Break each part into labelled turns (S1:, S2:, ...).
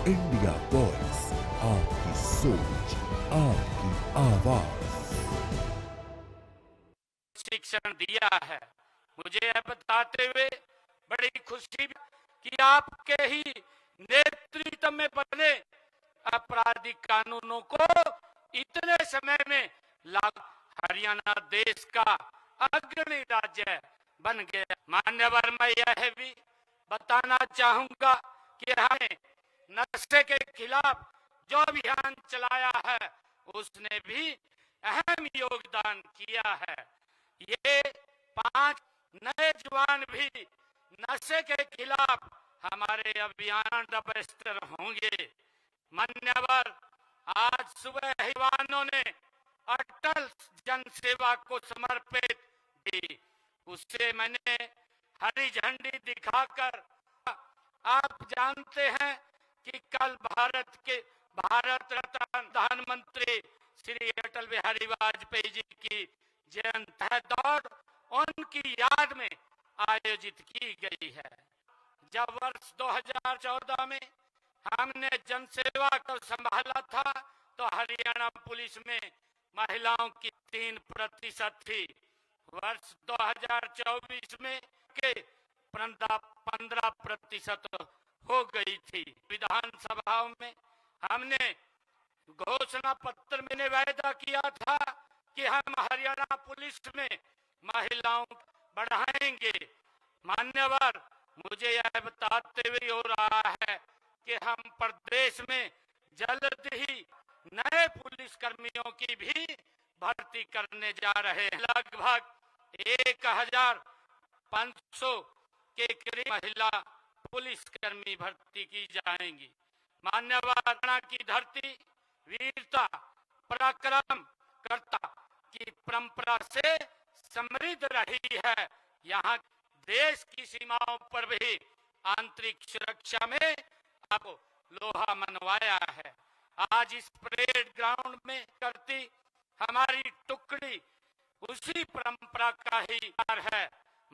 S1: India voice, आपकी सोच, आपकी आवाज।
S2: शिक्षण दिया है। मुझे यह बताते हुए बड़ी खुशी कि आपके ही नेतृत्व में बने आपराधिक कानूनों को इतने समय में लागू, हरियाणा देश का अग्रणी राज्य बन गया। मान्यवर, मैं यह भी बताना चाहूंगा कि हमें नशे के खिलाफ जो अभियान चलाया है उसने भी अहम योगदान किया है। ये 5 नए जवान भी नशे के खिलाफ हमारे अभियान रजिस्टर होंगे। मान्यवर, आज सुबह जवानों ने अटल जनसेवा को समर्पित की। उससे मैंने हरी झंडी दिखाकर, आप जानते हैं कि कल भारत रत्न प्रधानमंत्री श्री अटल बिहारी वाजपेयी जी की जयंती है, दौड़ उनकी याद में आयोजित की गई है। जब वर्ष 2014 में हमने जनसेवा को संभाला था तो हरियाणा पुलिस में महिलाओं की 3% थी। वर्ष 2024 में के 15% हो गई थी। विधानसभाओं में हमने घोषणा पत्र में वायदा किया था कि हम हरियाणा पुलिस में महिलाओं बढ़ाएंगे। मान्यवर, मुझे यह बताते हुए हो रहा है कि हम प्रदेश में जल्द ही नए पुलिस कर्मियों की भी भर्ती करने जा रहे हैं। लगभग 1500 के करीब महिला पुलिसकर्मी भर्ती की जाएंगी। मान्यवर, की धरती वीरता पराक्रम कर्ता की परंपरा से समृद्ध रही है। यहाँ देश की सीमाओं पर भी आंतरिक सुरक्षा में अब लोहा मनवाया है। आज इस परेड ग्राउंड में करती हमारी टुकड़ी उसी परंपरा का ही है।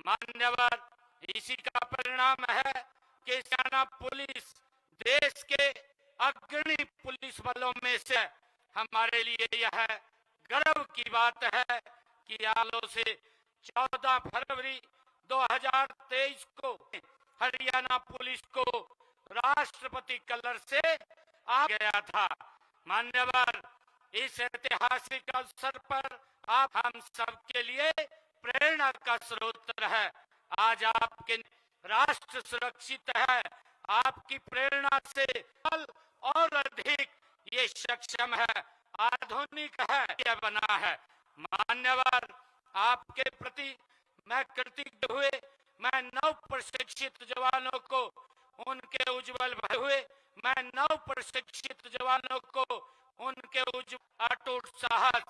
S2: मान्यवर, इसी का परिणाम है कि हरियाणा पुलिस देश के अग्रणी पुलिस बलों में से। हमारे लिए यह गर्व की बात है कि आलो से 14 फरवरी 2023 को हरियाणा पुलिस को राष्ट्रपति कलर से आ गया था। मान्यवर, इस ऐतिहासिक अवसर पर आप हम सबके लिए प्रेरणा का स्रोत है। आज आपके राष्ट्र सुरक्षित है। आपकी प्रेरणा से और अधिक ये सक्षम है, आधुनिक है, यह बना है। मान्यवर, आपके प्रति मैं कृतज्ञ हुए मैं नव प्रशिक्षित जवानों को उनके उज्जवल हुए मैं नव प्रशिक्षित जवानों को उनके अटूट साहस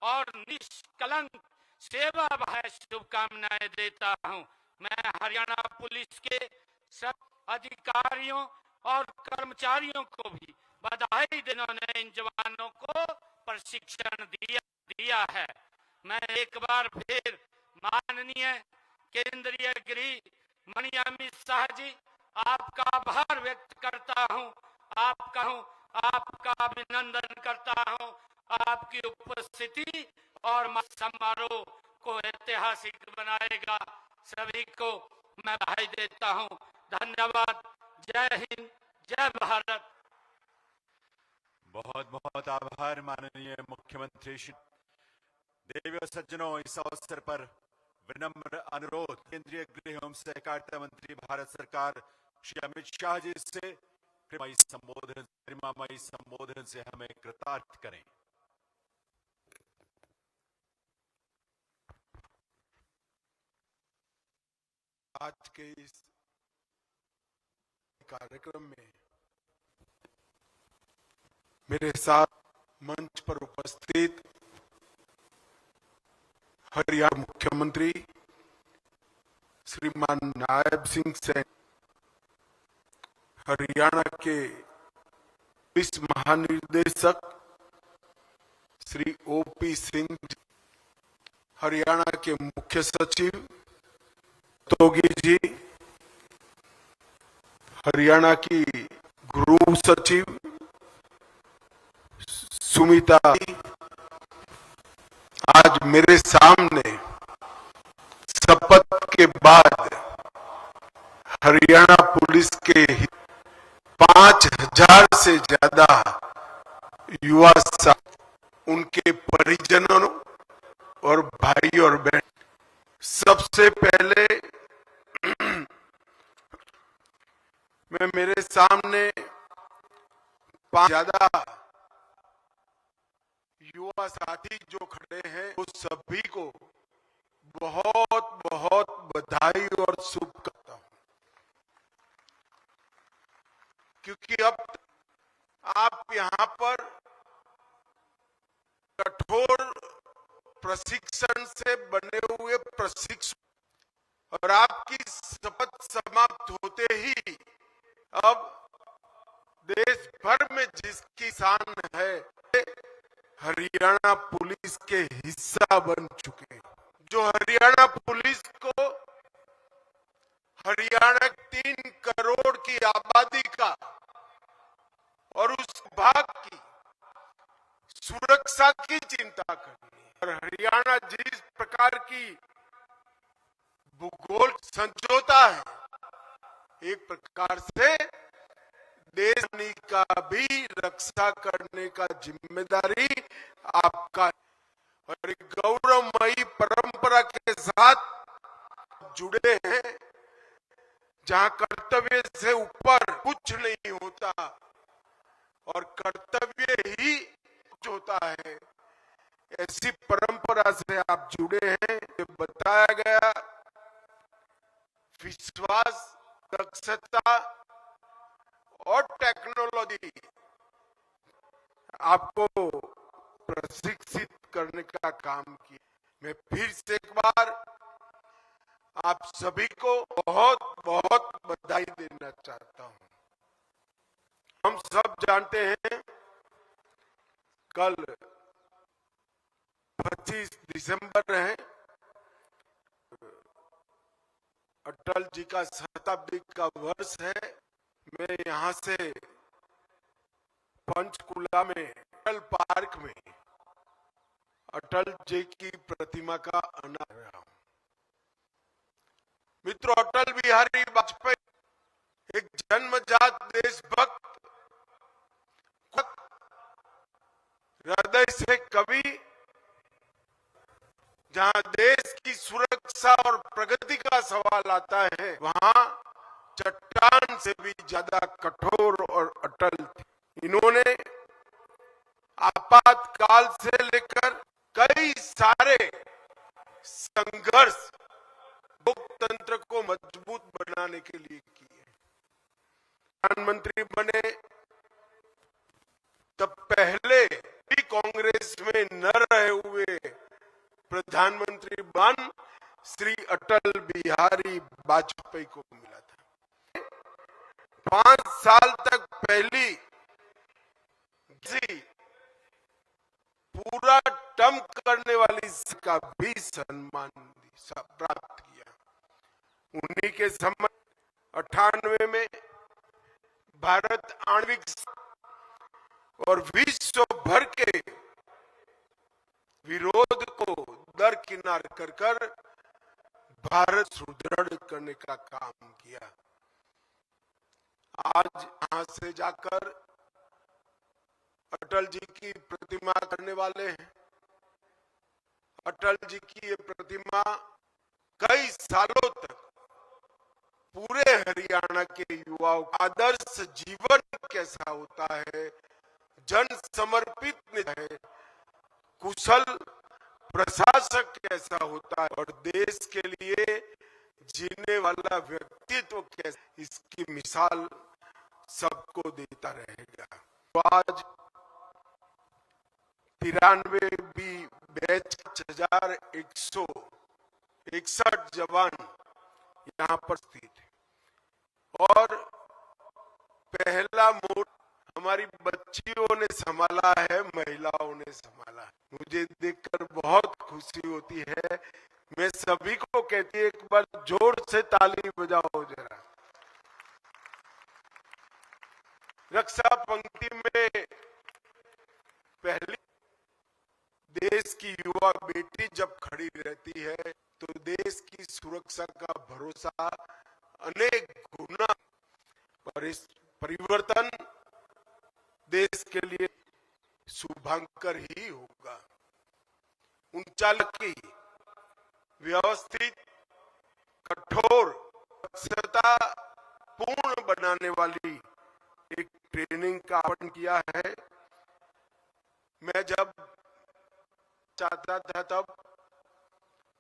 S2: और निष्कलंक सेवा भाव शुभकामनाएं देता हूं। मैं हरियाणा पुलिस के सब अधिकारियों और कर्मचारियों को भी बधाई देना, इन जवानों को प्रशिक्षण दिया है। मैं एक बार फिर माननीय केंद्रीय गृह मंत्री अमित शाह जी, आपका आभार व्यक्त करता हूं, आपका अभिनंदन करता हूं। आपकी उपस्थिति और समारोह को ऐतिहासिक बनाएगा। सभी को मैं बधाई देता हूं। धन्यवाद। जय हिंद, जय भारत।
S3: बहुत बहुत आभार माननीय मुख्यमंत्री श्री। देवी सज्जनों, इस अवसर पर विनम्र अनुरोध केंद्रीय गृह एवं सहकारिता मंत्री भारत सरकार श्री अमित शाह जी से गरिमामयी संबोधन से हमें कृतार्थ करें।
S4: आज के इस कार्यक्रम में मेरे साथ मंच पर उपस्थित हरियाणा मुख्यमंत्री श्रीमान नायब सिंह सैनी, हरियाणा के पुलिस महानिदेशक श्री ओपी सिंह, हरियाणा के मुख्य सचिव तोगी जी, हरियाणा की गृह सचिव सुमिता आज मेरे सामने शपथ के बाद हरियाणा पुलिस के 5,000 से ज्यादा युवा उनके परिजनों और भाई और बहन, सबसे पहले मैं मेरे सामने 5 ज्यादा युवा साथी जो खड़े हैं उस सभी को बहुत बहुत बधाई और शुभ करता हूं, क्योंकि अब आप यहां पर कठोर प्रशिक्षण से बने हुए प्रशिक्षु और आपकी शपथ समाप्त होते ही अब देश भर में जिसकी शान है हरियाणा पुलिस के हिस्सा बन चुके हैं। जो हरियाणा पुलिस को हरियाणा 3 करोड़ की आबादी का और उस भाग की सुरक्षा की चिंता करनी है। और हरियाणा जिस प्रकार की भूगोल संजोता है, एक प्रकार से देश का भी रक्षा करने का जिम्मेदारी आपका है। और एक गौरवमयी परंपरा के साथ जुड़े हैं, जहां कर्तव्य से ऊपर कुछ नहीं होता और कर्तव्य ही कुछ होता है, ऐसी परंपरा से आप जुड़े हैं। ये बताया गया विश्वास, दक्षता और टेक्नोलॉजी आपको प्रशिक्षित करने का काम किया। मैं फिर से एक बार आप सभी को बहुत बहुत बधाई देना चाहता हूं। हम सब जानते हैं कल 25 दिसंबर है, अटल जी का शताब्दी का वर्ष है। मैं यहां से पंचकुला में अटल पार्क में अटल जी की प्रतिमा का अनावरण रहा हूं। मित्रों, अटल बिहारी वाजपेयी एक जन्मजात देशभक्त, हृदय से कवि, जहां देश की सुरक्षा और प्रगति का सवाल आता है, वहां चट्टान से भी ज्यादा कठोर और अटल थे। इन्होंने आपातकाल से लेकर कई सारे संघर्ष लोकतंत्र को मजबूत बनाने के लिए किए। प्रधानमंत्री बने तब पहले भी कांग्रेस में न रहे हुए प्रधानमंत्री बन श्री अटल बिहारी वाजपेयी को मिला था। 5 साल तक पहली पूरा टर्म करने वाली का भी सम्मान प्राप्त किया। उन्हीं के समय 98 में भारत आणविक और विश्व भर के विरोध को दरकिनार कर भारत सुदृढ़ करने का काम किया। आज यहां से जाकर अटल जी की प्रतिमा करने वाले हैं। अटल जी की ये प्रतिमा कई सालों तक पूरे हरियाणा के युवाओं का आदर्श जीवन कैसा होता है, जन समर्पित है, कुशल प्रशासक कैसा होता है और देश के लिए जीने वाला व्यक्तित्व कैसा, इसकी मिसाल सबको देता रहेगा। तो आज 93 बैच 1,161 जवान यहाँ पर स्थित है और पहला मोड हमारी बच्चियों ने संभाला है, महिलाओं ने संभाला है। मुझे देखकर बहुत खुशी होती है। मैं सभी को कहती है, एक बार जोर से ताली बजाओ जरा। रक्षा पंक्ति में पहली देश की युवा बेटी जब खड़ी रहती है तो देश की सुरक्षा का भरोसा अनेक गुना परिवर्तन देश के लिए शुभंकर ही होगा। उनचास की व्यवस्थित, कठोर, दक्षता पूर्ण बनाने वाली एक ट्रेनिंग का आयोजन किया है। मैं जब चाहता था तब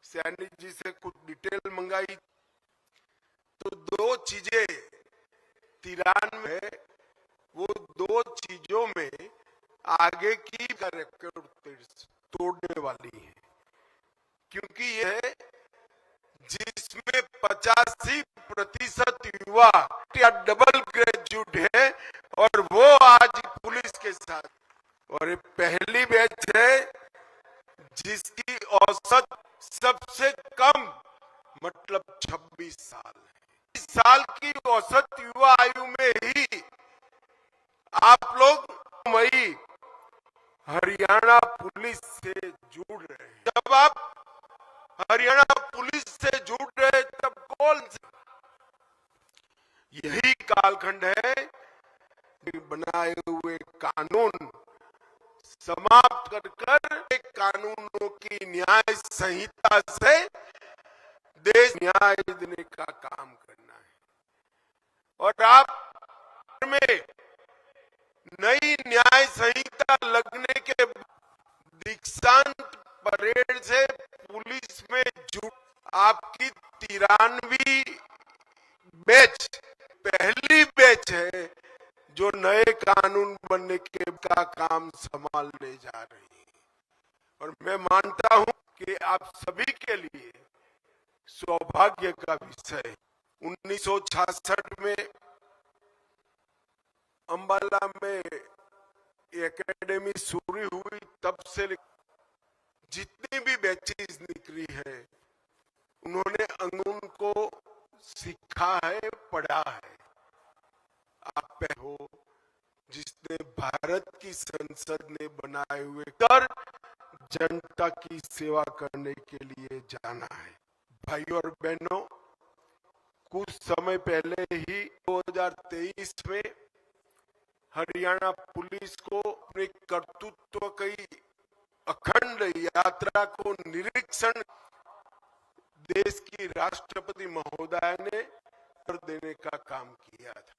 S4: सैनी जी से कुछ डिटेल मंगाई तो दो चीजें तिरान में, वो दो चीजों में आगे की रिकॉर्ड तोड़ने वाली है, क्योंकि यह जिसमें 85% युवा या डबल ग्रेजुएट है और वो आज पुलिस के साथ, और ये पहली बैच है जिसकी औसत सबसे कम मतलब 26 साल है। इस साल की औसत युवा आयु में ही आप लोग मई हरियाणा पुलिस से जुड़ रहे हैं। जब आप हरियाणा पुलिस से जुड़ रहे तब कौन से यही कालखंड है बनाए हुए कानून समाप्त कर कानूनों की न्याय संहिता से देश न्याय देने का काम करना है। और आप में नई न्याय संहिता लगने के दीक्षांत परेड से पुलिस में जुट आपकी 93वीं बैच पहली बैच है जो नए कानून बनने के का काम संभालने जा रही है। और मैं मानता हूं कि आप सभी के लिए सौभाग्य का विषय 1966 में अंबाला में एकेडमी शुरू हुई, तब से जितनी भी बैचेस निकली है उन्होंने कानून को सीखा है, पढ़ा है। आप हो जिसने भारत की संसद ने बनाए हुए कर जनता की सेवा करने के लिए जाना है। भाइयों और बहनों, कुछ समय पहले ही 2023 में हरियाणा पुलिस को अपने कर्तृत्व की अखंड यात्रा को निरीक्षण देश की राष्ट्रपति महोदय ने कर देने का काम किया था।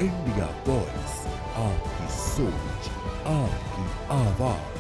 S1: इंडिया वॉइस, आपकी सोच, आपकी आवाज।